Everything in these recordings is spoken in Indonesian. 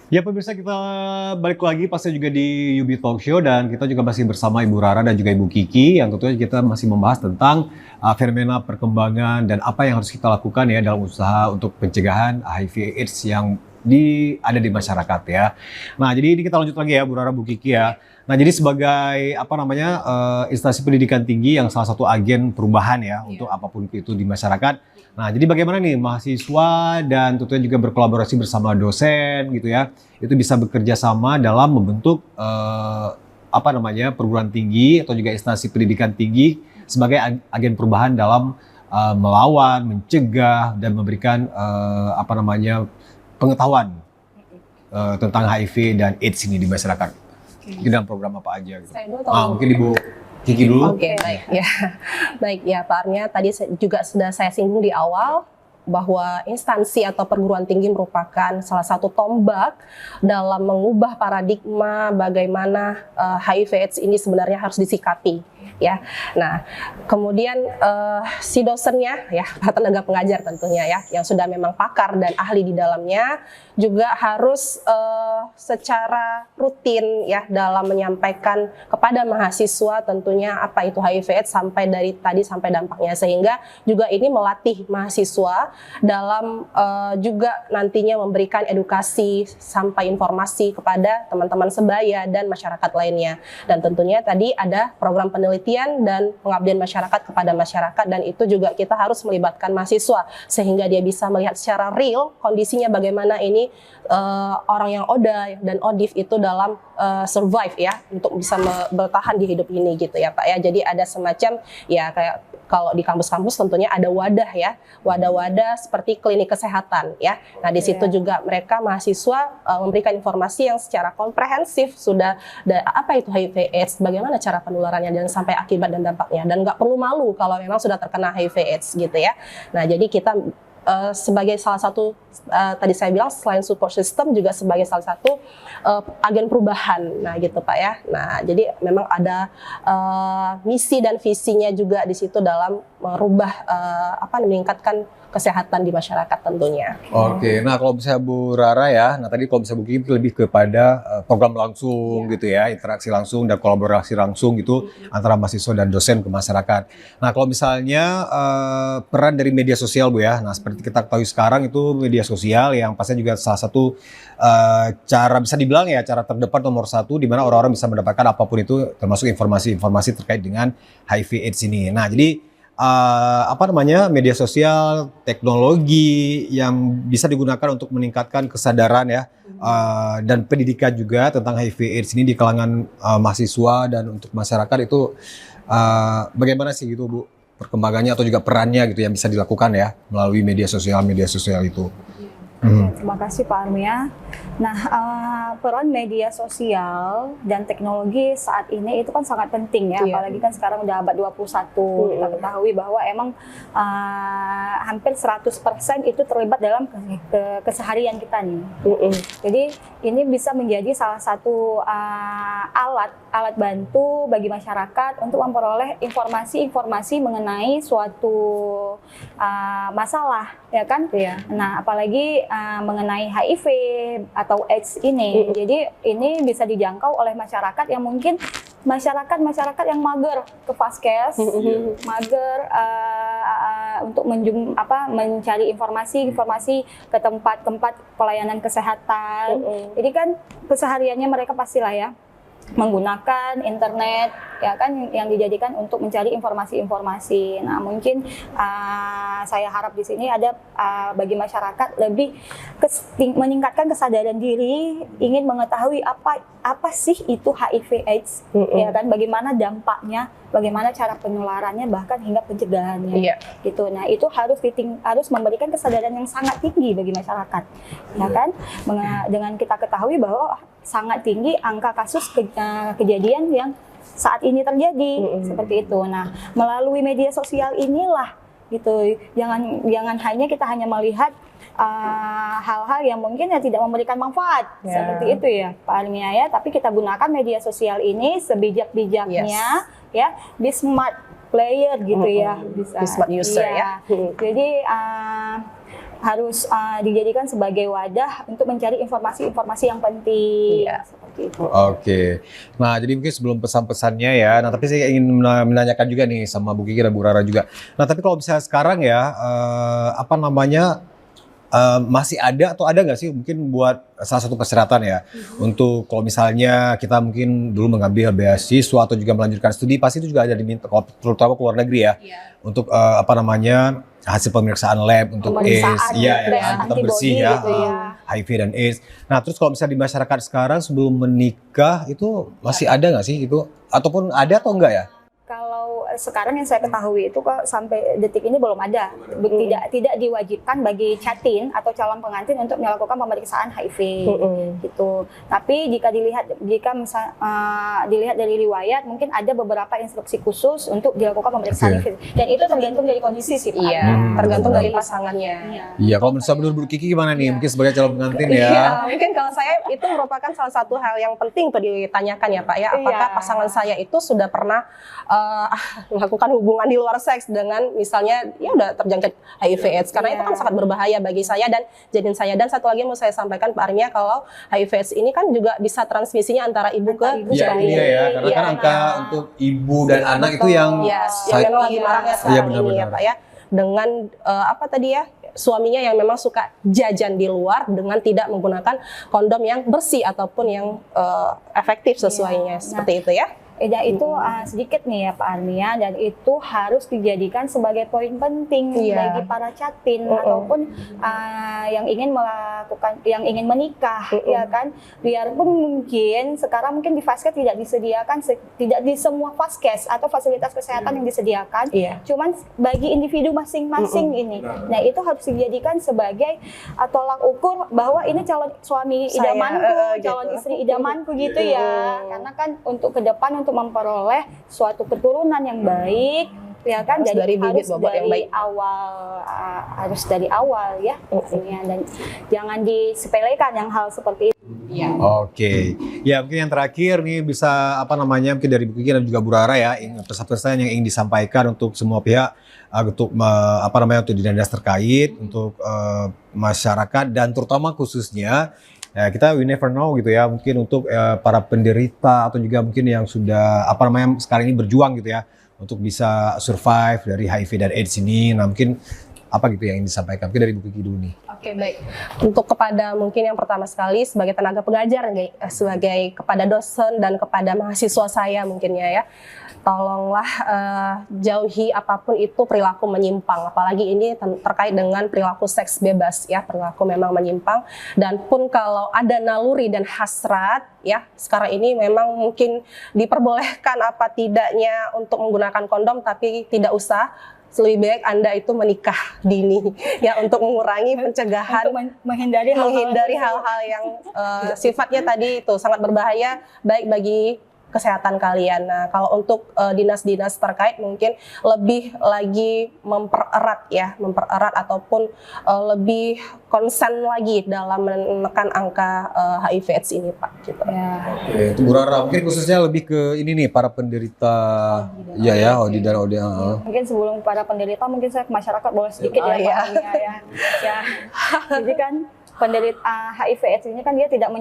Ya pemirsa, kita balik lagi pasti juga di Yubi Talk Show dan kita juga masih bersama Ibu Rara dan juga Ibu Kiki yang tentunya kita masih membahas tentang fenomena perkembangan dan apa yang harus kita lakukan ya dalam usaha untuk pencegahan HIV/AIDS yang ada di masyarakat ya. Nah, jadi ini kita lanjut lagi ya Bu Rara, Bu Kiki ya. Nah, jadi sebagai apa namanya instansi pendidikan tinggi yang salah satu agen perubahan ya untuk apapun itu di masyarakat. Nah, jadi bagaimana nih mahasiswa dan tentunya juga berkolaborasi bersama dosen gitu ya, itu bisa bekerja sama dalam membentuk apa namanya perguruan tinggi atau juga instansi pendidikan tinggi sebagai agen perubahan dalam melawan, mencegah dan memberikan apa namanya pengetahuan tentang HIV dan AIDS ini di masyarakat. Di dalam program apa aja gitu. Mungkin Ibu Kiki dulu. Oke, baik ya. Baik ya, Pak Arnya, tadi juga sudah saya singgung di awal bahwa instansi atau perguruan tinggi merupakan salah satu tombak dalam mengubah paradigma bagaimana HIV/AIDS ini sebenarnya harus disikapi ya. Nah, kemudian si dosennya ya, tenaga pengajar tentunya ya, yang sudah memang pakar dan ahli di dalamnya juga harus secara rutin ya dalam menyampaikan kepada mahasiswa tentunya apa itu HIV/AIDS sampai dari tadi sampai dampaknya, sehingga juga ini melatih mahasiswa dalam juga nantinya memberikan edukasi sampai informasi kepada teman-teman sebaya dan masyarakat lainnya. Dan tentunya tadi ada program penelitian dan pengabdian masyarakat kepada masyarakat, dan itu juga kita harus melibatkan mahasiswa sehingga dia bisa melihat secara real kondisinya bagaimana ini orang yang ODA dan ODIF itu dalam survive ya untuk bisa bertahan di hidup ini gitu ya Pak ya. Jadi ada semacam ya kayak kalau di kampus-kampus tentunya ada wadah ya, wadah-wadah seperti klinik kesehatan ya. Nah di situ juga mereka mahasiswa memberikan informasi yang secara komprehensif sudah apa itu HIV/AIDS, bagaimana cara penularannya dan sampai akibat dan dampaknya, dan nggak perlu malu kalau memang sudah terkena HIV/AIDS gitu ya. Nah jadi kita sebagai salah satu tadi saya bilang selain support system juga sebagai salah satu agen perubahan, nah gitu Pak ya. Nah jadi memang ada misi dan visinya juga di situ dalam merubah meningkatkan kesehatan di masyarakat tentunya. Oke, nah kalau misalnya Bu Rara ya, nah tadi kalau misalnya Bu Kiki lebih kepada program langsung gitu ya, interaksi langsung dan kolaborasi langsung gitu antara mahasiswa dan dosen ke masyarakat. Nah kalau misalnya peran dari media sosial Bu ya, nah seperti kita ketahui sekarang itu media sosial yang pastinya juga salah satu cara bisa dibilang ya cara terdepan nomor satu di mana orang-orang bisa mendapatkan apapun itu termasuk informasi-informasi terkait dengan HIV/AIDS ini. Nah jadi apa namanya media sosial, teknologi yang bisa digunakan untuk meningkatkan kesadaran ya dan pendidikan juga tentang HIV/AIDS ini di kalangan mahasiswa dan untuk masyarakat itu bagaimana sih gitu Bu perkembangannya atau juga perannya gitu yang bisa dilakukan ya melalui media sosial itu. Terima kasih Pak Armia. Nah, peran media sosial dan teknologi saat ini itu kan sangat penting ya, apalagi kan sekarang udah abad 21. Kita ketahui bahwa emang hampir 100% itu terlibat dalam keseharian kita nih. Jadi ini bisa menjadi salah satu alat bantu bagi masyarakat untuk memperoleh informasi-informasi mengenai suatu masalah, ya kan? Nah, apalagi mengenai HIV atau AIDS ini. Jadi ini bisa dijangkau oleh masyarakat yang mungkin masyarakat yang mager ke Vaskes, mager untuk mencari informasi ke tempat-tempat pelayanan kesehatan. Jadi kan kesehariannya mereka pastilah ya menggunakan internet ya kan yang dijadikan untuk mencari informasi-informasi. Nah, mungkin saya harap di sini ada bagi masyarakat lebih meningkatkan kesadaran diri, ingin mengetahui apa sih itu HIV/AIDS, ya kan, bagaimana dampaknya, bagaimana cara penularannya, bahkan hingga pencegahannya, gitu. Nah, itu harus memberikan kesadaran yang sangat tinggi bagi masyarakat, ya kan, dengan kita ketahui bahwa sangat tinggi angka kasus kejadian yang saat ini terjadi seperti itu. Nah, melalui media sosial inilah gitu, jangan hanya melihat hal-hal yang mungkin tidak memberikan manfaat seperti itu ya Pak Armia ya, tapi kita gunakan media sosial ini sebijak-bijaknya ya, be smart player gitu ya, bisa be smart user ya. Jadi harus dijadikan sebagai wadah untuk mencari informasi-informasi yang penting. Iya. Seperti itu. Oke. Nah, jadi mungkin sebelum pesan-pesannya ya. Nah, tapi saya ingin menanyakan juga nih sama Bu Kiki dan Bu Rara juga. Nah, tapi kalau misalnya sekarang ya, apa namanya, masih ada atau ada nggak sih mungkin buat salah satu persyaratan ya untuk kalau misalnya kita mungkin dulu mengambil beasiswa atau juga melanjutkan studi pasti itu juga ada diminta terutama ke luar negeri ya untuk apa namanya hasil pemeriksaan lab untuk AIDS, Pemeriksaan ya tes kan, tetap antibody bersih ya, gitu ya. HIV dan AIDS. Nah terus kalau misalnya di masyarakat sekarang sebelum menikah itu masih ada nggak sih itu ataupun ada atau enggak ya? Kalau sekarang yang saya ketahui itu kok sampai detik ini belum ada, tidak diwajibkan bagi catin atau calon pengantin untuk melakukan pemeriksaan HIV gitu. Tapi jika dilihat dari riwayat mungkin ada beberapa instruksi khusus untuk dilakukan pemeriksaan HIV dan itu tergantung dari kondisi sih Pak. Iya, tergantung dari pasangannya. Iya, kalau menurut Bu Kiki gimana nih? Mungkin sebagai calon pengantin Iya, ya. mungkin kalau saya itu merupakan salah satu hal yang penting untuk ditanyakan ya Pak ya. Apakah Iya. pasangan saya itu sudah pernah melakukan hubungan di luar seks dengan misalnya ya udah terjangkit HIV/AIDS karena itu kan sangat berbahaya bagi saya dan janin saya. Dan satu lagi yang mau saya sampaikan Pak Armia kalau HIV/AIDS ini kan juga bisa transmisinya antara ibu ke ibu Iya, Jamin. ini dia ya. Karena kan angka untuk ibu dan anak itu yang yang memang lagi maraknya sekarang Iya, ini ya benar-benar. Pak ya. Dengan apa tadi ya? Suaminya yang memang suka jajan di luar dengan tidak menggunakan kondom yang bersih ataupun yang efektif sesuainya seperti itu ya. Ya itu sedikit nih ya Pak Armia dan itu harus dijadikan sebagai poin penting bagi para catin ataupun yang ingin menikah ya kan, biarpun mungkin sekarang mungkin di Vaskes tidak disediakan tidak di semua Vaskes atau fasilitas kesehatan yang disediakan, cuman bagi individu masing-masing ini. Nah itu harus dijadikan sebagai tolak ukur bahwa ini calon suami idamanku, calon istri idamanku gitu ya, karena kan untuk ke depan untuk memperoleh suatu keturunan yang baik ya kan, Harus jadi dari bibit harus bobot yang dari baik. harus dari awal ya pastinya, dan jangan disepelekan yang hal seperti itu. Oke, ya mungkin yang terakhir nih bisa apa namanya mungkin dari Bu Kiki dan juga Bu Rara ya pesan-pesan yang ingin disampaikan untuk semua pihak untuk apa namanya untuk dinas terkait untuk masyarakat dan terutama khususnya ya kita we never know gitu ya mungkin untuk para penderita atau juga mungkin yang sudah apa namanya sekarang ini berjuang gitu ya untuk bisa survive dari HIV dan AIDS ini. Nah mungkin apa gitu yang ingin disampaikan mungkin dari Bu Kiki dulu nih. Oke, baik. Untuk kepada mungkin yang pertama sekali sebagai tenaga pengajar, sebagai kepada dosen dan kepada mahasiswa saya mungkinnya ya, tolonglah jauhi apapun itu perilaku menyimpang. Apalagi ini terkait dengan perilaku seks bebas ya, perilaku memang menyimpang. Dan pun kalau ada naluri dan hasrat ya, sekarang ini memang mungkin diperbolehkan apa tidaknya untuk menggunakan kondom, tapi tidak usah. Lebih baik Anda itu menikah dini ya untuk mengurangi pencegahan, Untuk menghindari hal-hal yang sifatnya tadi itu sangat berbahaya baik bagi kesehatan kalian. Nah, kalau untuk dinas-dinas terkait mungkin lebih lagi mempererat ataupun lebih konsen lagi dalam menekan angka HIV/AIDS ini, Pak. Gitu. Ya. Oke, itu Bu Rara mungkin khususnya lebih ke ini nih para penderita OD dan OD. Mungkin sebelum para penderita mungkin saya ke masyarakat boleh sedikit ya Pak Armia ya. Ya. Jadi kan penderita HIV/AIDS ini kan dia tidak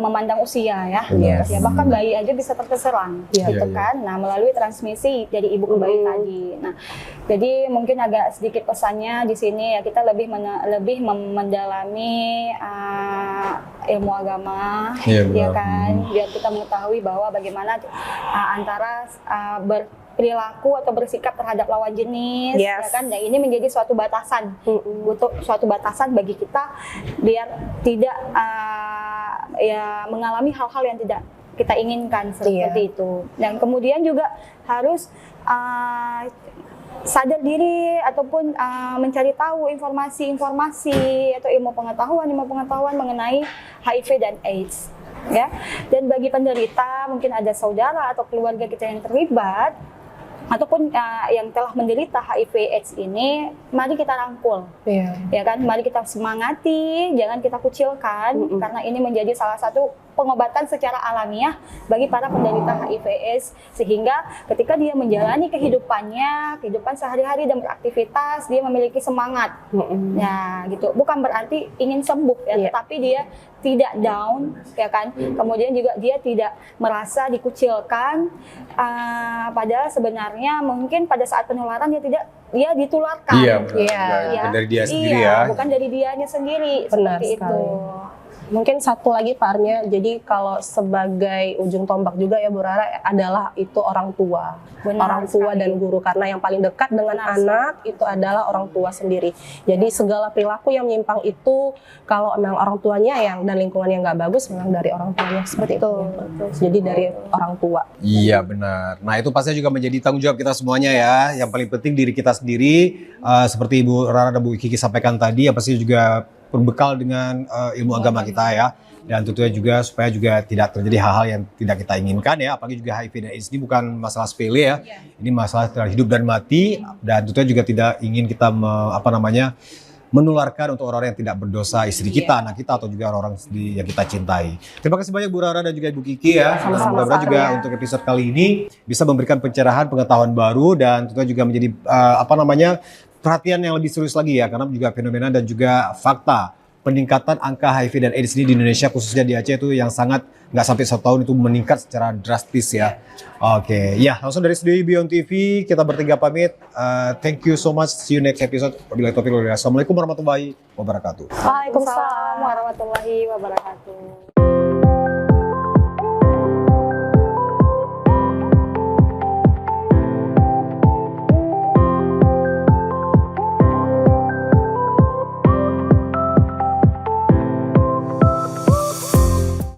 memandang usia ya. Yes. Ya bahkan bayi aja bisa terserang gitu kan. Nah, melalui transmisi dari ibu ke bayi tadi. Nah, jadi mungkin agak sedikit pesannya di sini ya, kita lebih mendalami ilmu agama ya kan, biar kita mengetahui bahwa bagaimana antara perilaku atau bersikap terhadap lawan jenis ya kan, dan ini menjadi suatu batasan untuk suatu batasan bagi kita biar tidak ya mengalami hal-hal yang tidak kita inginkan seperti itu. Dan kemudian juga harus sadar diri ataupun mencari tahu informasi-informasi atau ilmu pengetahuan mengenai HIV dan AIDS ya. Dan bagi penderita mungkin ada saudara atau keluarga kita yang terlibat ataupun yang telah menderita HIV/AIDS ini, mari kita rangkul, ya kan, mari kita semangati, jangan kita kucilkan, karena ini menjadi salah satu pengobatan secara alamiah bagi para penderita HIV/AIDS, sehingga ketika dia menjalani kehidupan sehari-hari dan beraktivitas, dia memiliki semangat. Ya, gitu. Bukan berarti ingin sembuh ya, tetapi dia tidak down, ya kan. Kemudian juga dia tidak merasa dikucilkan. Padahal sebenarnya mungkin pada saat penularan dia ditularkan. Iya, bukan dari dia sendiri ya. Bukan dari dianya sendiri. Benar seperti sekali. itu. Mungkin satu lagi Pak Arnya, jadi kalau sebagai ujung tombak juga ya Bu Rara adalah itu orang tua. Orang tua sekali. dan guru, karena yang paling dekat dengan anak itu adalah orang tua sendiri. Jadi segala perilaku yang menyimpang itu kalau memang orang tuanya dan lingkungan yang nggak bagus, memang dari orang tuanya seperti itu. Jadi dari orang tua. Iya benar. Nah itu pasti juga menjadi tanggung jawab kita semuanya ya. Yang paling penting diri kita sendiri, seperti Ibu Rara dan Bu Kiki sampaikan tadi, ya pasti juga berbekal dengan ilmu agama kita ya. Dan tentunya juga supaya juga tidak terjadi hal-hal yang tidak kita inginkan ya. Apalagi juga HIV dan AIDS ini bukan masalah sepele ya. Ini masalah terhadap hidup dan mati. Dan tentunya juga tidak ingin kita menularkan untuk orang-orang yang tidak berdosa, istri kita, anak kita, atau juga orang-orang yang kita cintai. Terima kasih banyak Bu Rara dan juga Ibu Kiki ya. Dan mudah-mudahan juga untuk episode kali ini bisa memberikan pencerahan, pengetahuan baru, dan tentunya juga menjadi perhatian yang lebih serius lagi ya, karena juga fenomena dan juga fakta peningkatan angka HIV dan AIDS ini di Indonesia, khususnya di Aceh, itu yang sangat nggak sampai 1 tahun itu meningkat secara drastis ya. Oke, ya langsung dari studio Beyond TV kita bertiga pamit. Thank you so much. See you next episode. Wabillahi taufiq wal hidayah. Assalamualaikum warahmatullahi wabarakatuh. Waalaikumsalam warahmatullahi wabarakatuh.